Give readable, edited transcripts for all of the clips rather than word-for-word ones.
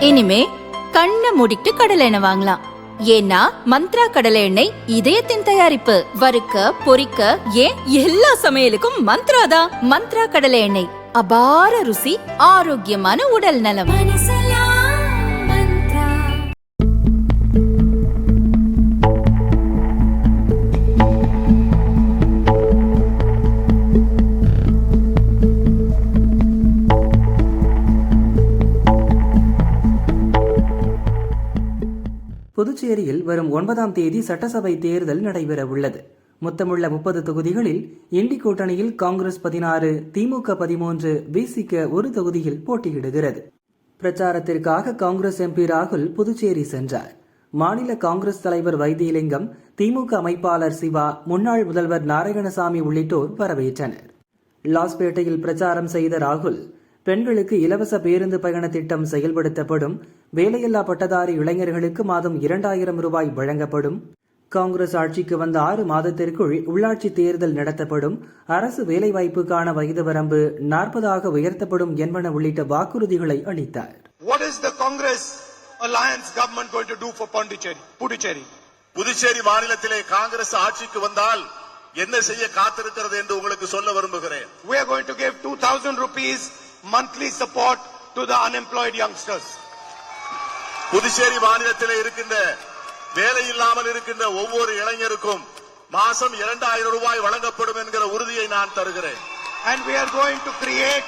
இனிமே கண்ணை மூடிட்டு கடலை எண்ணெய் வாங்கலாம். ஏன்னா மந்த்ரா கடலை எண்ணெய் இதயத்தின் தயாரிப்பு. வறுக்க பொரிக்க ஏன் எல்லா சமையலுக்கும் மந்த்ரா தான். மந்த்ரா கடலை எண்ணெய், அபார ருசி, ஆரோக்கியமான உடல் நலம். புதுச்சேரியில் வரும் 9ஆம் தேதி சட்டசபை தேர்தல் நடைபெற உள்ளது. மொத்தமுள்ள 30 தொகுதிகளில் இண்டி கூட்டணியில் காங்கிரஸ் 16, திமுக 13, விசிக ஒரு தொகுதியில் போட்டியிடுகிறது. பிரச்சாரத்திற்காக காங்கிரஸ் எம்பி ராகுல் புதுச்சேரி சென்றார். மாநில காங்கிரஸ் தலைவர் வைத்தியலிங்கம், திமுக அமைப்பாளர் சிவா, முன்னாள் முதல்வர் நாராயணசாமி உள்ளிட்டோர் வரவேற்றனர். லாஸ்பேட்டையில் பிரச்சாரம் செய்த ராகுல், பெண்களுக்கு இலவச பேருந்து பயண திட்டம் செயல்படுத்தப்படும், வேலையில்லா பட்டதாரி இளைஞர்களுக்கு மாதம் 2000 ரூபாய் வழங்கப்படும், காங்கிரஸ் ஆட்சிக்கு வந்த 6 மாதத்திற்குள் உள்ளாட்சி தேர்தல் நடத்தப்படும், அரசு வேலைவாய்ப்புக்கான வயது வரம்பு 40 உயர்த்தப்படும் என்பன உள்ளிட்ட வாக்குறுதிகளை அளித்தார். What is the Congress alliance government going to do for Puducherry? Puducherry மாநிலத்திலே காங்கிரஸ் ஆட்சிக்கு வந்தால் என்ன செய்ய காத்திருக்கிறது என்று உங்களுக்கு சொல்ல விரும்புகிறேன். We are going to give 2000 rupees monthly support to the unemployed youngsters. Puducherry மாநிலத்திலே இருக்கின்ற வேலை இல்லாமல் இருக்கின்ற ஒவ்வொரு இளைஞருக்கும் மாசம் 2000 ரூபாய் வழங்கப்படும் என்கிற உறுதியை நான் தருகிறேன். And we are going to create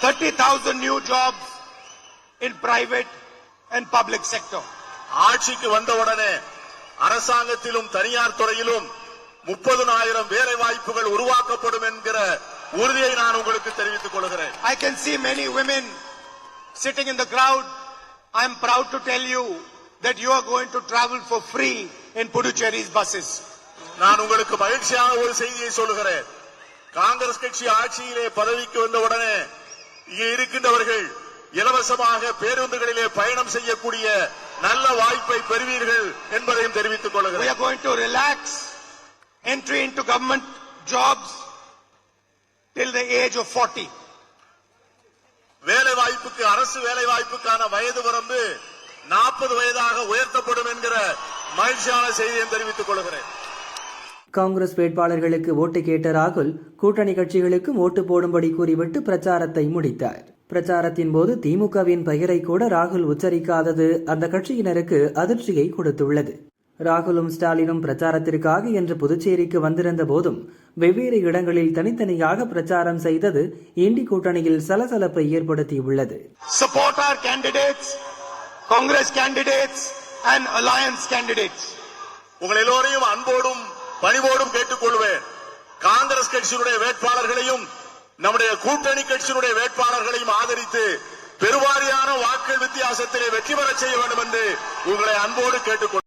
30,000 new jobs in private and public sector. ஆட்சிக்கு வந்தவுடனே அரசாங்கத்திலும் தனியார் துறையிலும் 30,000 வேலை வாய்ப்புகள் உருவாக்கப்படும் என்கிற உறுதியை நான் உங்களுக்கு தெரிவித்துக் கொள்கிறேன். I can see many women sitting in the crowd. I am proud to tell you that you are going to travel for free in Puducherry's buses. நான் உங்களுக்கு மகிழ்ச்சியான ஒரு செய்தியை சொல்லுகிறேன். காங்கிரஸ் கட்சி ஆட்சியிலே பதவிக்கு வந்தவுடனே இங்கே இருக்கின்றவர்கள் இலவசமாக பேருந்துகளிலே பயணம் செய்யக்கூடிய நல்ல வாய்ப்பை பெறுவீர்கள் என்பதையும் தெரிவித்துக் கொள்கிறேன். We are going to relax entry into government jobs till the age of 40. வேலை வாய்ப்புக்கு, அரசு வேலை வாய்ப்புக்கான வயது வரம்பு 40 வயதாக உயர்த்தப்படும் என்கிற மகிழ்ச்சியான செய்தியை தெரிவித்துக் கொள்கிறேன். காங்கிரஸ் வேட்பாளர்களுக்கு ஓட்டு கேட்ட ராகுல் கூட்டணி கட்சிகளுக்கும் ஓட்டு போடும்படி கூறிவிட்டு பிரச்சாரத்தை முடித்தார். பிரச்சாரத்தின் போது திமுகவின் பெயரை கூட ராகுல் உச்சரிக்காதது அந்த கட்சியினருக்கு அதிர்ச்சியை கொடுத்துள்ளது. ராகுலும் ஸ்டாலினும் பிரச்சாரத்திற்காக என்று புதுச்சேரிக்கு வந்திருந்த போதும் வெவ்வேறு இடங்களில் தனித்தனியாக பிரச்சாரம் செய்தது இண்டி கூட்டணியில் சலசலப்பை ஏற்படுத்தியுள்ளது. Support our candidates, Congress candidates and alliance candidates. உங்கள் எல்லோரையும் அன்போடும் பணிவோடும் கேட்டுக்கொள்வேன். காங்கிரஸ் கட்சியினுடைய வேட்பாளர்களையும் நம்முடைய கூட்டணி கட்சியினுடைய வேட்பாளர்களையும் ஆதரித்து பெருவாரியான வாக்கு வித்தியாசத்திலே வெற்றி பெற செய்ய வேண்டும் என்று உங்களை அன்போடு கேட்டுக்கொள்வேன்.